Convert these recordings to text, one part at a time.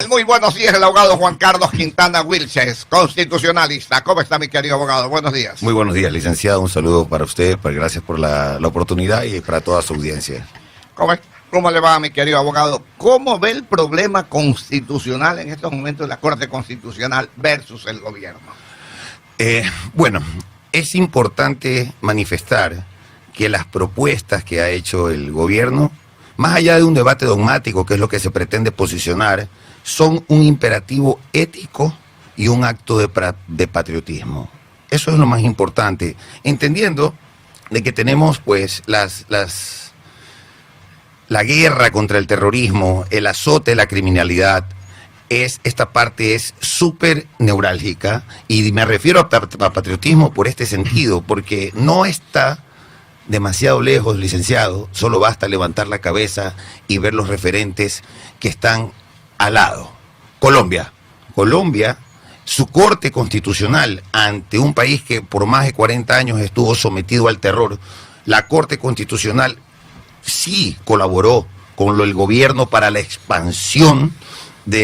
Muy buenos días, el abogado Juan Carlos Quintana Wilches, constitucionalista. ¿Cómo está, mi querido abogado? Buenos días. Muy buenos días, licenciado. Un saludo para usted, gracias por la oportunidad y para toda su audiencia. ¿Cómo le va, mi querido abogado? ¿Cómo ve el problema constitucional en estos momentos de la Corte Constitucional versus el gobierno? Bueno, es importante manifestar que las propuestas que ha hecho el gobierno, más allá de un debate dogmático, que es lo que se pretende posicionar, son un imperativo ético y un acto de patriotismo. Eso es lo más importante, entendiendo de que tenemos pues la guerra contra el terrorismo, el azote de la criminalidad. Esta parte es súper neurálgica, y me refiero a patriotismo por este sentido, porque no está demasiado lejos, licenciado. Solo basta levantar la cabeza y ver los referentes que están al lado. Colombia, su corte constitucional, ante un país que por más de 40 años estuvo sometido al terror, la corte constitucional sí colaboró con el gobierno para la expansión de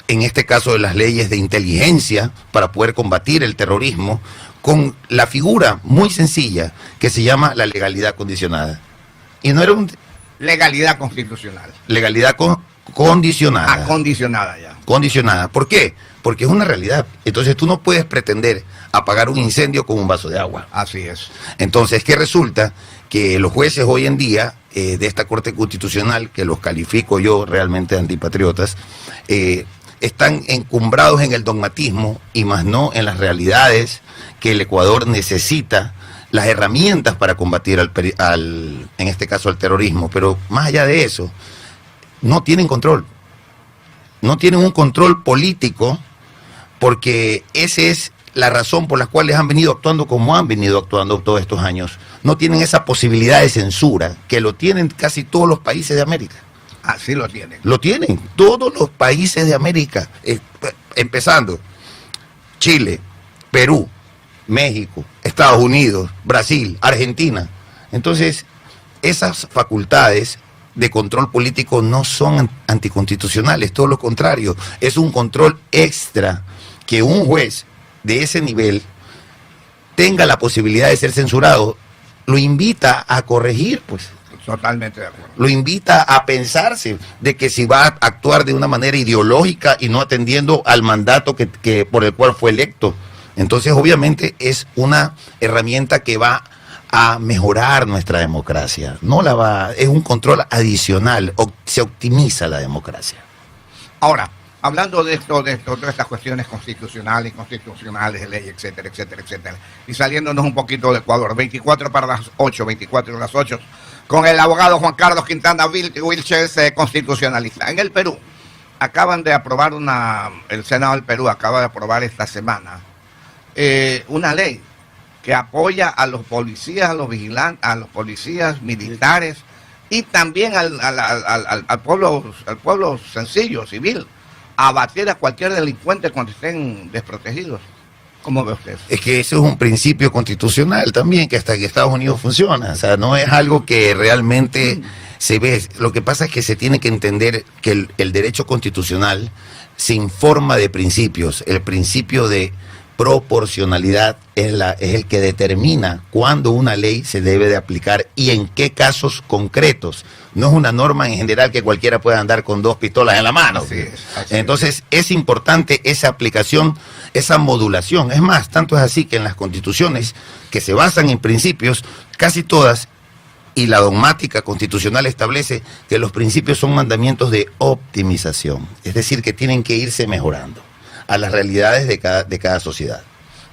en este caso de las leyes de inteligencia para poder combatir el terrorismo, con la figura muy sencilla que se llama la legalidad condicionada. Y no era legalidad constitucional. Legalidad condicionada. Condicionada ya. Condicionada. ¿Por qué? Porque es una realidad. Entonces tú no puedes pretender apagar un incendio con un vaso de agua. Así es. Entonces, ¿qué resulta? Que los jueces hoy en día de esta Corte Constitucional, que los califico yo realmente antipatriotas, están encumbrados en el dogmatismo y más no en las realidades que el Ecuador necesita, las herramientas para combatir en este caso al terrorismo. Pero más allá de eso, no tienen control. No tienen un control político, porque esa es la razón por la cual han venido actuando como han venido actuando todos estos años. No tienen esa posibilidad de censura, que lo tienen casi todos los países de América. Así lo tienen. Lo tienen todos los países de América, empezando Chile, Perú, México, Estados Unidos, Brasil, Argentina. Entonces, esas facultades de control político no son anticonstitucionales, todo lo contrario, es un control extra que un juez de ese nivel tenga la posibilidad de ser censurado, lo invita a corregir, pues. Totalmente de acuerdo. Lo invita a pensarse de que si va a actuar de una manera ideológica y no atendiendo al mandato que por el cual fue electo. Entonces, obviamente, es una herramienta que va a mejorar nuestra democracia. Es un control adicional, se optimiza la democracia. Ahora, hablando de todas estas cuestiones constitucionales, inconstitucionales, de ley, etcétera, etcétera, etcétera, y saliéndonos un poquito de Ecuador, 24 para las 8, 24 para las 8, con el abogado Juan Carlos Quintana Wilches, constitucionalista. En el Perú, acaban de aprobar el Senado del Perú acaba de aprobar esta semana una ley que apoya a los policías, a los vigilantes, a los policías militares y también al pueblo sencillo, civil, a abatir a cualquier delincuente cuando estén desprotegidos. ¿Cómo ve usted? Es que eso es un principio constitucional también, que hasta en Estados Unidos funciona. O sea, no es algo que realmente se ve. Lo que pasa es que se tiene que entender que el derecho constitucional se informa de principios. El principio de proporcionalidad es el que determina cuándo una ley se debe de aplicar y en qué casos concretos. No es una norma en general que cualquiera pueda andar con 2 pistolas en la mano. Así es. Entonces es importante esa aplicación, esa modulación. Es más, tanto es así que en las constituciones que se basan en principios, casi todas, y la dogmática constitucional establece que los principios son mandamientos de optimización. Es decir, que tienen que irse mejorando a las realidades de cada sociedad.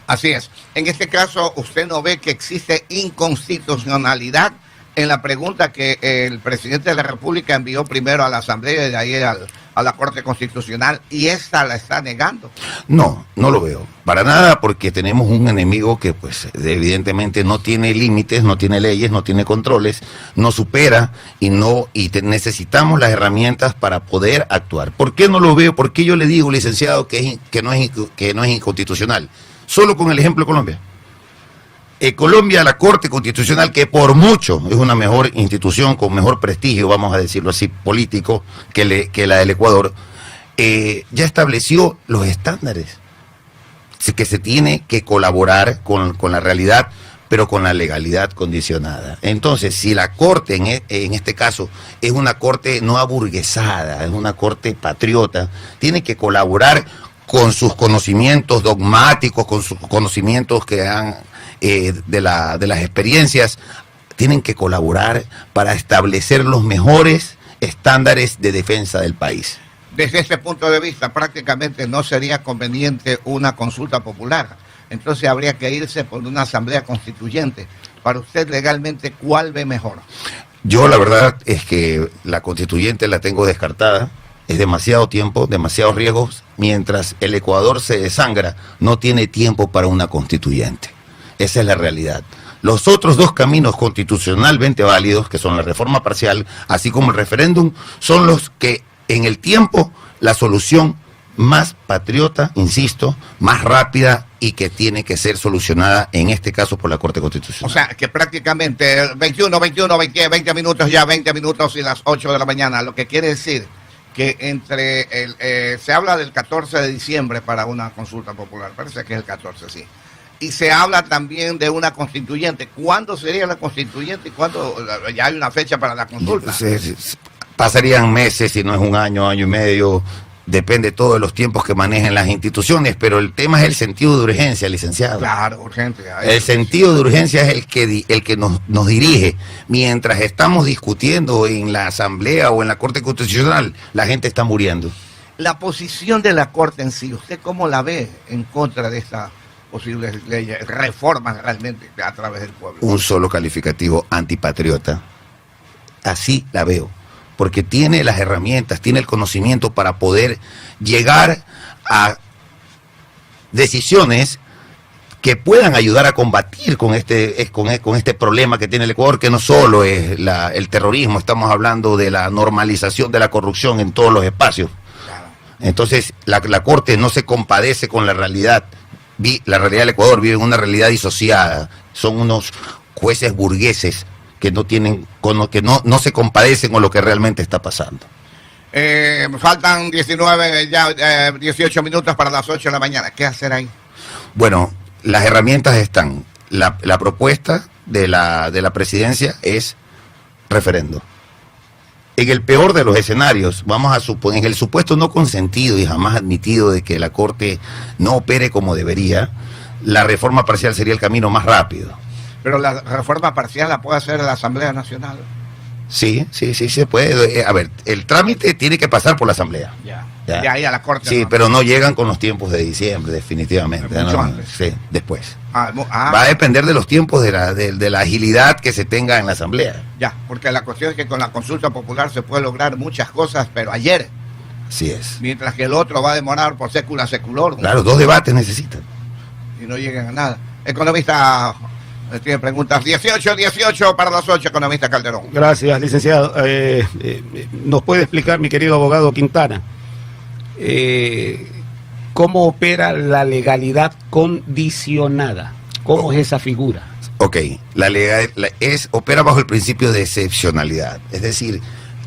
Así es. En este caso, ¿usted no ve que existe inconstitucionalidad en la pregunta que el presidente de la República envió primero a la Asamblea y de ahí a la Corte Constitucional, y esta la está negando? No, no lo veo. Para nada, porque tenemos un enemigo que pues evidentemente no tiene límites, no tiene leyes, no tiene controles, no supera necesitamos las herramientas para poder actuar. ¿Por qué no lo veo? ¿Por qué yo le digo, licenciado, que no es inconstitucional? Solo con el ejemplo de Colombia. Colombia, la Corte Constitucional, que por mucho es una mejor institución, con mejor prestigio, vamos a decirlo así, político, que la del Ecuador, ya estableció los estándares que se tiene que colaborar con la realidad, pero con la legalidad condicionada. Entonces, si la Corte, en este caso, es una Corte no aburguesada, es una Corte patriota, tiene que colaborar con sus conocimientos dogmáticos, con sus conocimientos que han de las experiencias, tienen que colaborar para establecer los mejores estándares de defensa del país. Desde ese punto de vista, prácticamente no sería conveniente una consulta popular. Entonces habría que irse por una asamblea constituyente. Para usted, legalmente, ¿cuál ve mejor? Yo la verdad es que la constituyente la tengo descartada. Es demasiado tiempo, demasiados riesgos. Mientras el Ecuador se desangra, no tiene tiempo para una constituyente. Esa es la realidad. Los otros dos caminos constitucionalmente válidos, que son la reforma parcial, así como el referéndum, son los que en el tiempo la solución más patriota, insisto, más rápida y que tiene que ser solucionada en este caso por la Corte Constitucional. O sea, que prácticamente 20 minutos ya, 20 minutos y las 8 de la mañana, lo que quiere decir que se habla del 14 de diciembre para una consulta popular, parece que es el 14, sí. Y se habla también de una constituyente. ¿Cuándo sería la constituyente y cuándo ya hay una fecha para la consulta? Pasarían meses, si no es un año, año y medio. Depende todo de los tiempos que manejen las instituciones, pero el tema es el sentido de urgencia, licenciado. Claro, urgente. El sentido de urgencia es el que nos dirige. Mientras estamos discutiendo en la Asamblea o en la Corte Constitucional, la gente está muriendo. La posición de la Corte en sí, ¿usted cómo la ve en contra de estas posibles leyes, reformas realmente a través del pueblo? Un solo calificativo: antipatriota. Así la veo. Porque tiene las herramientas, tiene el conocimiento para poder llegar a decisiones que puedan ayudar a combatir con este problema que tiene el Ecuador, que no solo es el terrorismo, estamos hablando de la normalización de la corrupción en todos los espacios. Entonces, la Corte no se compadece con la realidad. La realidad del Ecuador vive en una realidad disociada. Son unos jueces burgueses que no se compadecen con lo que realmente está pasando. Faltan 18 minutos para las 8 de la mañana. ¿Qué hacer ahí? Bueno, las herramientas están. La propuesta de la presidencia es referendo. En el peor de los escenarios, vamos a suponer, en el supuesto no consentido y jamás admitido de que la Corte no opere como debería, la reforma parcial sería el camino más rápido. Pero la reforma parcial la puede hacer la Asamblea Nacional. Sí, se puede. A ver, el trámite tiene que pasar por la Asamblea. Ya. De ahí a la Corte. Sí, no. Pero no llegan con los tiempos de diciembre, definitivamente. Mucho antes. Sí, después. Va a depender de los tiempos de la agilidad que se tenga en la Asamblea. Ya, porque la cuestión es que con la consulta popular se puede lograr muchas cosas, pero ayer. Así es. Mientras que el otro va a demorar por sécula secular. Claro, 2 debates necesitan. Y no llegan a nada. Economista, tiene preguntas. 18 para las 8, economista Calderón. Gracias, licenciado. ¿Nos puede explicar, mi querido abogado Quintana, cómo opera la legalidad condicionada? ¿Cómo es esa figura? Ok, la legalidad opera bajo el principio de excepcionalidad. Es decir,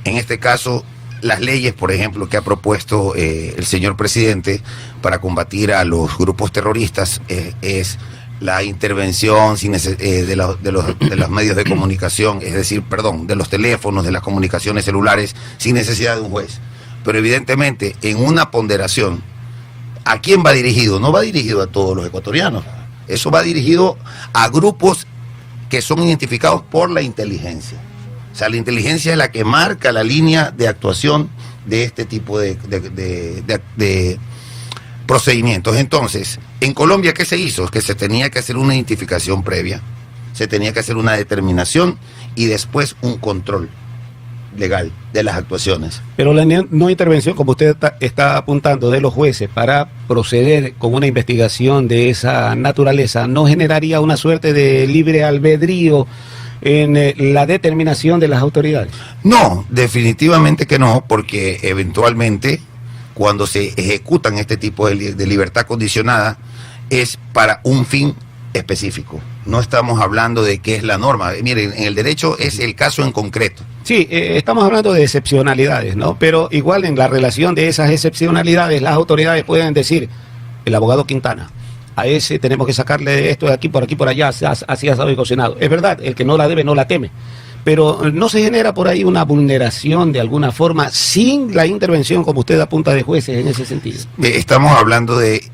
en este caso, las leyes, por ejemplo, que ha propuesto el señor presidente para combatir a los grupos terroristas es la intervención de los medios de comunicación, es decir, de los teléfonos, de las comunicaciones celulares, sin necesidad de un juez. Pero evidentemente, en una ponderación, ¿a quién va dirigido? No va dirigido a todos los ecuatorianos. Eso va dirigido a grupos que son identificados por la inteligencia. O sea, la inteligencia es la que marca la línea de actuación de este tipo de procedimientos. Entonces, en Colombia, ¿qué se hizo? Que se tenía que hacer una identificación previa, se tenía que hacer una determinación y después un control legal de las actuaciones. Pero la no intervención, como usted está apuntando, de los jueces para proceder con una investigación de esa naturaleza, ¿no generaría una suerte de libre albedrío en la determinación de las autoridades? No, definitivamente que no, porque eventualmente cuando se ejecutan este tipo de libertad condicionada es para un fin específico. No estamos hablando de qué es la norma. Miren, en el derecho es el caso en concreto. Sí, estamos hablando de excepcionalidades, ¿no? Pero igual en la relación de esas excepcionalidades, las autoridades pueden decir, el abogado Quintana, a ese tenemos que sacarle esto de aquí, por allá, así asado y cocinado. Es verdad, el que no la debe no la teme. Pero no se genera por ahí una vulneración de alguna forma sin la intervención, como usted apunta, de jueces en ese sentido. Estamos hablando de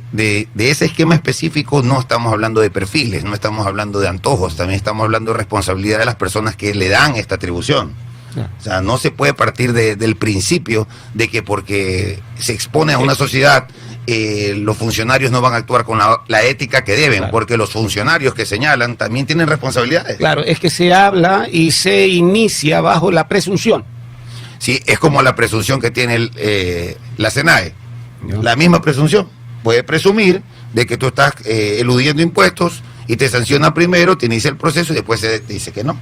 ese esquema específico, no estamos hablando de perfiles, no estamos hablando de antojos, también estamos hablando de responsabilidad de las personas que le dan esta atribución. O sea, no se puede partir del principio de que porque se expone a una sociedad, los funcionarios no van a actuar con la ética que deben, claro, porque los funcionarios que señalan también tienen responsabilidades. Claro, es que se habla y se inicia bajo la presunción. Sí, es como la presunción que tiene la SENAE. No. La misma presunción. Puede presumir de que tú estás eludiendo impuestos y te sanciona primero, te inicia el proceso y después te dice que no.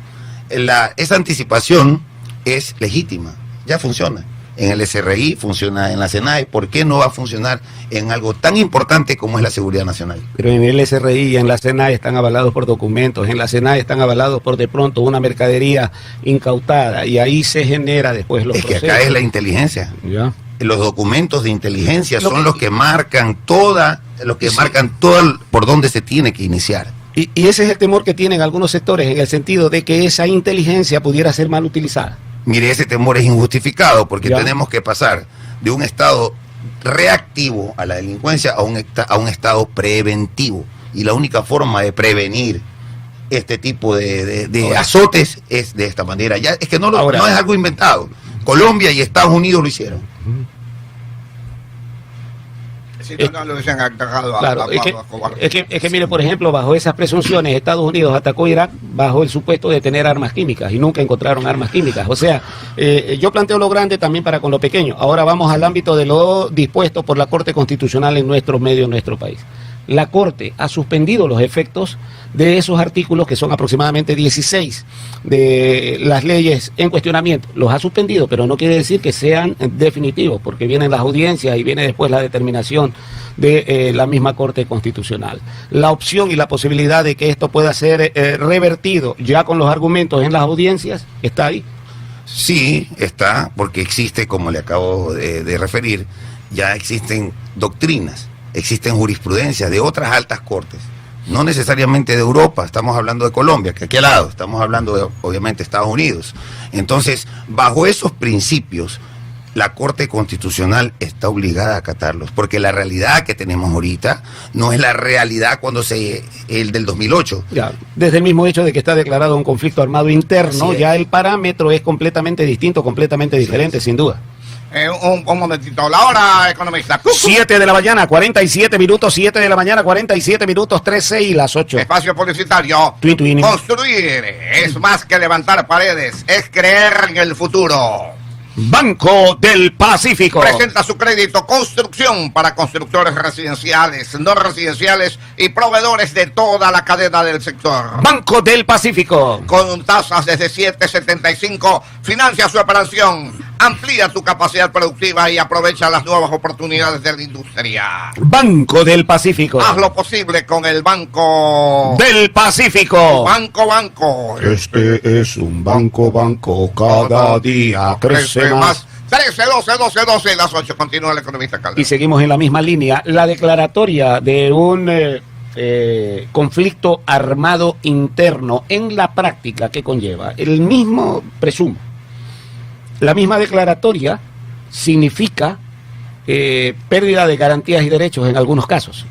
Esa anticipación es legítima, ya funciona. En el SRI funciona, en la SENAE, ¿por qué no va a funcionar en algo tan importante como es la seguridad nacional? Pero en el SRI y en la SENAE están avalados por documentos, en la SENAE están avalados por de pronto una mercadería incautada y ahí se genera después los procesos. Es que acá es la inteligencia. ¿Ya? Los documentos de inteligencia son los que marcan marcan por dónde se tiene que iniciar. Y ese es el temor que tienen algunos sectores en el sentido de que esa inteligencia pudiera ser mal utilizada. Mire, ese temor es injustificado porque ¿ya? Tenemos que pasar de un estado reactivo a la delincuencia a un estado preventivo. Y la única forma de prevenir este tipo de azotes es de esta manera. Ya es que no es algo inventado. Colombia y Estados Unidos lo hicieron. Si no lo hubiesen atacado claro, es que mire, por ejemplo, bajo esas presunciones, Estados Unidos atacó Irak bajo el supuesto de tener armas químicas y nunca encontraron armas químicas. O sea, yo planteo lo grande también para con lo pequeño. Ahora vamos al ámbito de lo dispuesto por la Corte Constitucional en nuestro medio, en nuestro país. La Corte ha suspendido los efectos de esos artículos, que son aproximadamente 16 de las leyes en cuestionamiento. Los ha suspendido, pero no quiere decir que sean definitivos, porque vienen las audiencias y viene después la determinación de la misma Corte Constitucional. La opción y la posibilidad de que esto pueda ser revertido ya con los argumentos en las audiencias está ahí. Sí, está, porque existe, como le acabo de referir, ya existen doctrinas, existen jurisprudencias de otras altas cortes, no necesariamente de Europa, estamos hablando de Colombia, que aquí al lado, estamos hablando de, obviamente, Estados Unidos. Entonces, bajo esos principios, la Corte Constitucional está obligada a acatarlos, porque la realidad que tenemos ahorita no es la realidad el del 2008. Ya, desde el mismo hecho de que está declarado un conflicto armado interno, ya el parámetro es completamente distinto, completamente diferente, sin duda. Un momentito, la hora, economista. 7 de la mañana, 47 minutos, 7 de la mañana, 47 minutos, 13 y las 8. Espacio publicitario. Twin. Construir es más que levantar paredes, es creer en el futuro. Banco del Pacífico presenta su crédito construcción para constructores residenciales, no residenciales y proveedores de toda la cadena del sector. Banco del Pacífico. Con tasas desde 7.75, financia su operación, amplía tu capacidad productiva y aprovecha las nuevas oportunidades de la industria. Banco del Pacífico. Haz lo posible con el Banco del Pacífico. Banco. Este es un banco, cada día crece más. 13, 12, las 8. Continúa el economista Calderón. Y seguimos en la misma línea. La declaratoria de un conflicto armado interno en la práctica que conlleva el mismo presumo. La misma declaratoria significa pérdida de garantías y derechos en algunos casos.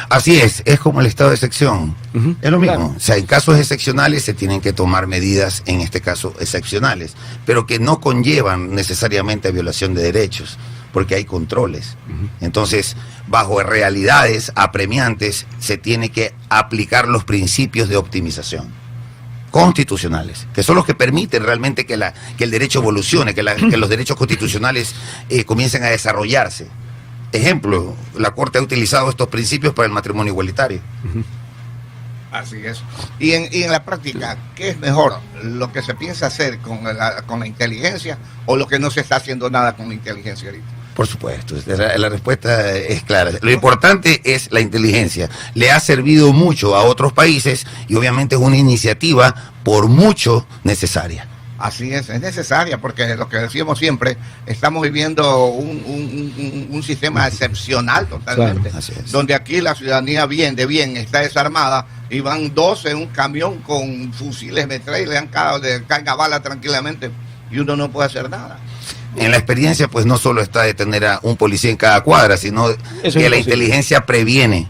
Así es como el estado de excepción. Es lo mismo. Claro. O sea, en casos excepcionales se tienen que tomar medidas, en este caso excepcionales, pero que no conllevan necesariamente a violación de derechos, porque hay controles. Entonces, bajo realidades apremiantes, se tiene que aplicar los principios de optimización constitucionales, que son los que permiten realmente que el derecho evolucione, que los derechos constitucionales comiencen a desarrollarse. Ejemplo, la Corte ha utilizado estos principios para el matrimonio igualitario. Así es. Y en la práctica, ¿qué es mejor? ¿Lo que se piensa hacer con la inteligencia o lo que no se está haciendo nada con la inteligencia ahorita? Por supuesto, la respuesta es clara. Lo importante es la inteligencia. Le ha servido mucho a otros países y obviamente es una iniciativa por mucho necesaria. Así es necesaria, porque lo que decimos siempre, estamos viviendo un sistema excepcional totalmente, claro, así es. donde aquí la ciudadanía bien está desarmada y van 12 en un camión con fusiles metralla y le caen a bala tranquilamente y uno no puede hacer nada. En la experiencia, pues no solo está de tener a un policía en cada cuadra, sino que la inteligencia previene,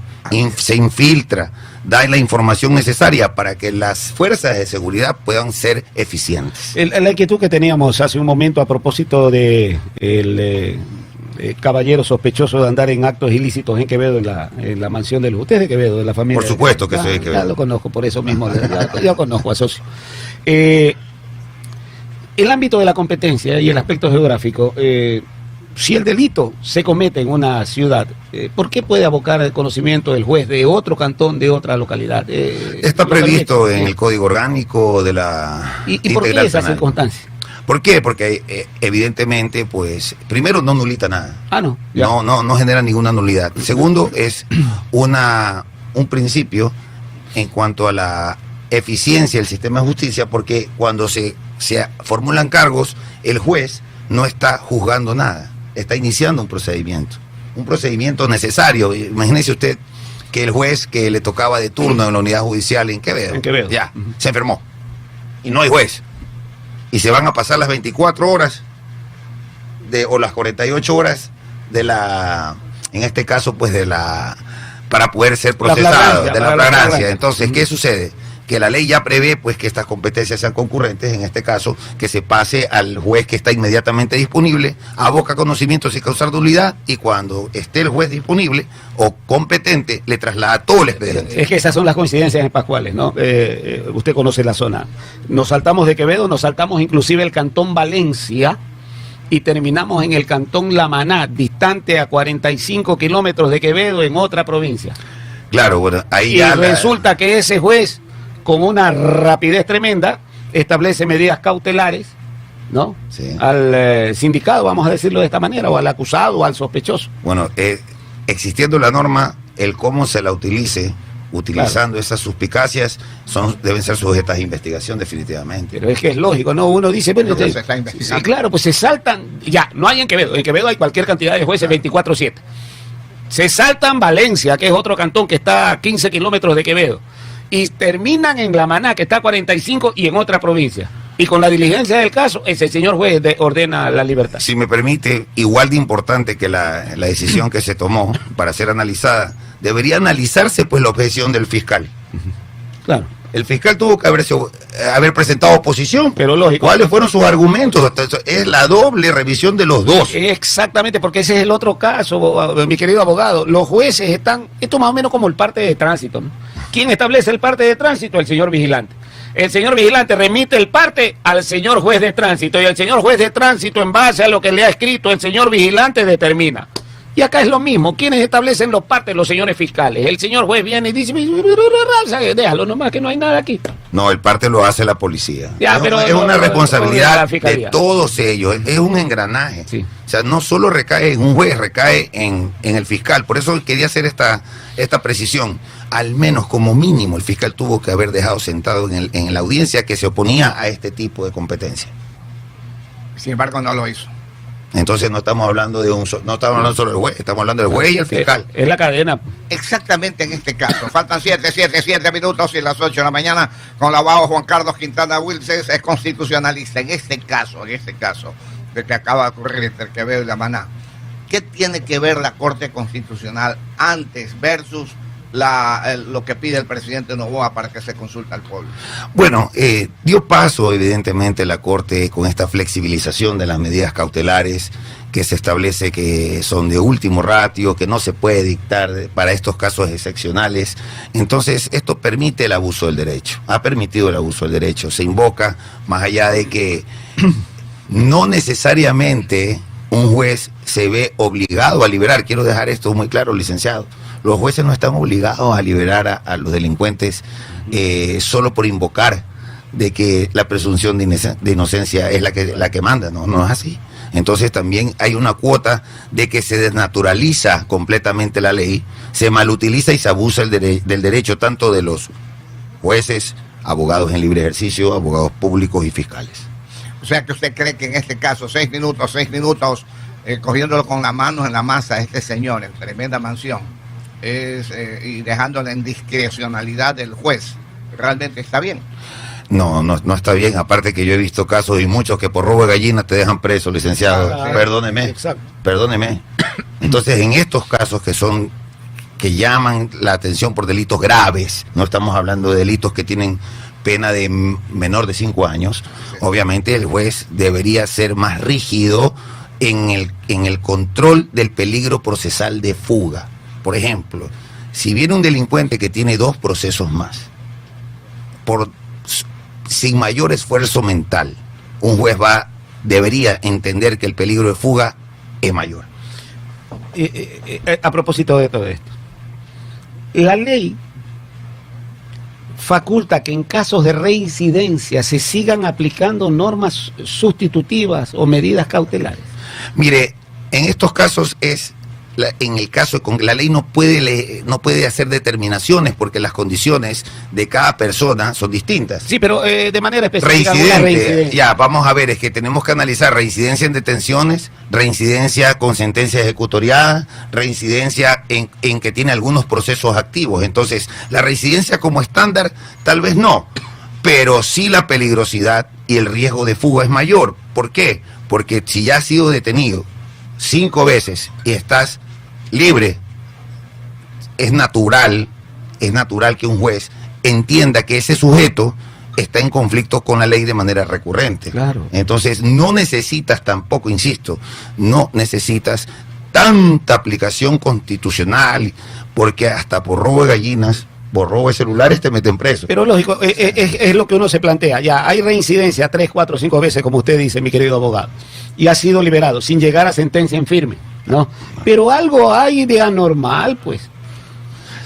se infiltra, da la información necesaria para que las fuerzas de seguridad puedan ser eficientes. La inquietud que teníamos hace un momento a propósito de el caballero sospechoso de andar en actos ilícitos en Quevedo, en la mansión de los... ¿Usted es de Quevedo, de la familia? Por supuesto que soy de Quevedo. Ya lo conozco, por eso mismo, ya conozco a socio. El ámbito de la competencia y el aspecto geográfico, si el delito se comete en una ciudad, ¿por qué puede abocar el conocimiento del juez de otro cantón, de otra localidad? Está previsto en el Código Orgánico de la ¿Y por qué esa circunstancia? ¿Por qué? Porque evidentemente, pues, primero no nulita nada. No. No genera ninguna nulidad. Segundo, es un principio en cuanto a la eficiencia del sistema de justicia, porque cuando se formulan cargos, el juez no está juzgando nada, está iniciando un procedimiento necesario. Imagínese usted que el juez que le tocaba de turno en la unidad judicial en Quevedo, ya, se enfermó y no hay juez, y se van a pasar las 24 horas o las 48 horas en este caso, pues para poder ser procesado, de la flagrancia. Entonces, ¿qué sucede? Que la ley ya prevé, pues, que estas competencias sean concurrentes, en este caso, que se pase al juez que está inmediatamente disponible, aboca conocimiento sin causar nulidad, y cuando esté el juez disponible o competente, le traslada todo el expediente. Es que esas son las coincidencias pascuales, ¿no? Usted conoce la zona. Nos saltamos de Quevedo, nos saltamos inclusive el cantón Valencia, y terminamos en el cantón La Maná, distante a 45 kilómetros de Quevedo, en otra provincia. Claro, bueno, ahí y ya resulta que ese juez, con una rapidez tremenda, establece medidas cautelares, ¿no? Sí. Al sindicado, vamos a decirlo de esta manera, o al acusado, o al sospechoso. Bueno, existiendo la norma, el cómo se la utilice, utilizando esas suspicacias, deben ser sujetas a investigación definitivamente. Pero es que es lógico, ¿no? Uno dice, bueno, se está investigando. Sí, claro, pues se saltan, ya, no hay en Quevedo hay cualquier cantidad de jueces 24/7. Se saltan Valencia, que es otro cantón que está a 15 kilómetros de Quevedo, y terminan en La Maná, que está a 45 y en otra provincia. Y con la diligencia del caso, ese señor juez ordena la libertad. Si me permite, igual de importante que la decisión que se tomó para ser analizada, debería analizarse, pues, la objeción del fiscal. Claro. El fiscal tuvo que haber presentado oposición. Pero lógico. ¿Cuáles fueron sus argumentos? Es la doble revisión de los dos. Exactamente, porque ese es el otro caso, mi querido abogado. Los jueces están, esto más o menos como el parte de tránsito, ¿no? ¿Quién establece el parte de tránsito? El señor vigilante. El señor vigilante remite el parte al señor juez de tránsito, y el señor juez de tránsito, en base a lo que le ha escrito el señor vigilante, determina. Y acá es lo mismo. ¿Quiénes establecen los partes? Los señores fiscales. El señor juez viene y dice, déjalo nomás, que no hay nada aquí. No, el parte lo hace la policía. Ya, pero es una responsabilidad de todos ellos. Es un engranaje. Sí. O sea, no solo recae en un juez, recae en el fiscal. Por eso quería hacer esta precisión. Al menos, como mínimo, el fiscal tuvo que haber dejado sentado en la audiencia que se oponía a este tipo de competencia. Sin embargo, no lo hizo. Entonces no estamos hablando no estamos hablando solo del juez, estamos hablando del juez y el fiscal. Es la cadena. Exactamente en este caso. Faltan 7 minutos y las 8 de la mañana, con el abogado Juan Carlos Quintana Wilces, es constitucionalista. En este caso, de que acaba de ocurrir entre Quevedo y La Maná, ¿qué tiene que ver la Corte Constitucional antes versus lo que pide el presidente Noboa para que se consulte al pueblo? Bueno, dio paso evidentemente la Corte con esta flexibilización de las medidas cautelares que se establece que son de último ratio, que no se puede dictar para estos casos excepcionales. Entonces, esto permite el abuso del derecho, ha permitido el abuso del derecho. Se invoca, más allá de que no necesariamente un juez se ve obligado a liberar. Quiero dejar esto muy claro, licenciado. Los jueces no están obligados a liberar a los delincuentes solo por invocar de que la presunción de inocencia es la que manda. No es así. Entonces también hay una cuota de que se desnaturaliza completamente la ley, se malutiliza y se abusa del derecho tanto de los jueces, abogados en libre ejercicio, abogados públicos y fiscales. O sea que usted cree que en este caso 6 minutos, cogiéndolo con las manos en la masa, este señor en tremenda mansión, y dejándole en discrecionalidad del juez, realmente está bien. No está bien. Aparte que yo he visto casos y muchos que por robo de gallina te dejan preso, licenciado. Perdóneme. Exacto. Perdóneme. Entonces, en estos casos que llaman la atención por delitos graves, no estamos hablando de delitos que tienen pena de menor de 5 años, obviamente el juez debería ser más rígido en el control del peligro procesal de fuga. Por ejemplo, si viene un delincuente que tiene 2 procesos más, sin mayor esfuerzo mental, un juez debería entender que el peligro de fuga es mayor. A propósito de todo esto, la ley faculta que en casos de reincidencia se sigan aplicando normas sustitutivas o medidas cautelares. Mire, en estos casos en el caso con la ley no puede hacer determinaciones porque las condiciones de cada persona son distintas. Sí, pero de manera específica. Reincidente, ya, vamos a ver, es que tenemos que analizar reincidencia en detenciones, reincidencia con sentencia ejecutoriada, reincidencia en que tiene algunos procesos activos. Entonces, la reincidencia como estándar, tal vez no, pero sí la peligrosidad y el riesgo de fuga es mayor. ¿Por qué? Porque si ya has sido detenido 5 veces y estás libre, es natural que un juez entienda que ese sujeto está en conflicto con la ley de manera recurrente. Claro. Entonces no necesitas tampoco, insisto, no necesitas tanta aplicación constitucional, porque hasta por robo de gallinas, por robo de celulares te meten preso. Pero lógico, es lo que uno se plantea. Ya hay reincidencia 3, 4, 5 veces, como usted dice, mi querido abogado, y ha sido liberado sin llegar a sentencia en firme, ¿no? Pero algo hay de anormal, pues.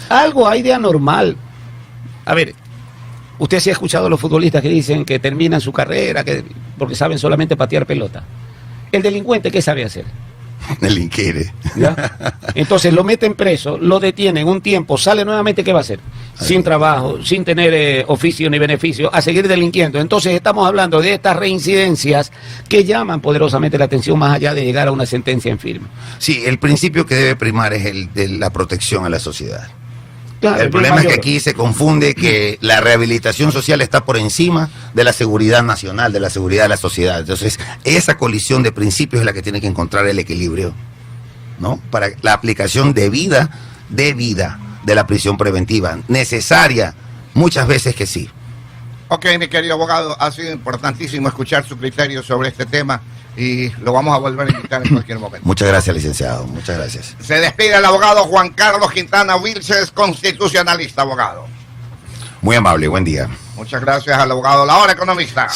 Algo hay de anormal. A ver, usted sí ha escuchado a los futbolistas que dicen que terminan su carrera porque saben solamente patear pelota. El delincuente, ¿qué sabe hacer? Delinquere. ¿Ya? Entonces lo meten preso, lo detienen un tiempo, sale nuevamente, ¿qué va a hacer? Sin trabajo, sin tener oficio ni beneficio, a seguir delinquiendo. Entonces estamos hablando de estas reincidencias que llaman poderosamente la atención más allá de llegar a una sentencia en firme. Sí, el principio que debe primar es el de la protección a la sociedad. Claro, el problema es que aquí se confunde que la rehabilitación social está por encima de la seguridad nacional, de la seguridad de la sociedad. Entonces, esa colisión de principios es la que tiene que encontrar el equilibrio, ¿no? Para la aplicación debida de la prisión preventiva. Necesaria, muchas veces que sí. Ok, mi querido abogado, ha sido importantísimo escuchar su criterio sobre este tema y lo vamos a volver a invitar en cualquier momento. Muchas gracias, licenciado. Muchas gracias. Se despide el abogado Juan Carlos Quintana Wilches, constitucionalista, abogado. Muy amable, buen día. Muchas gracias al abogado La Hora Economista.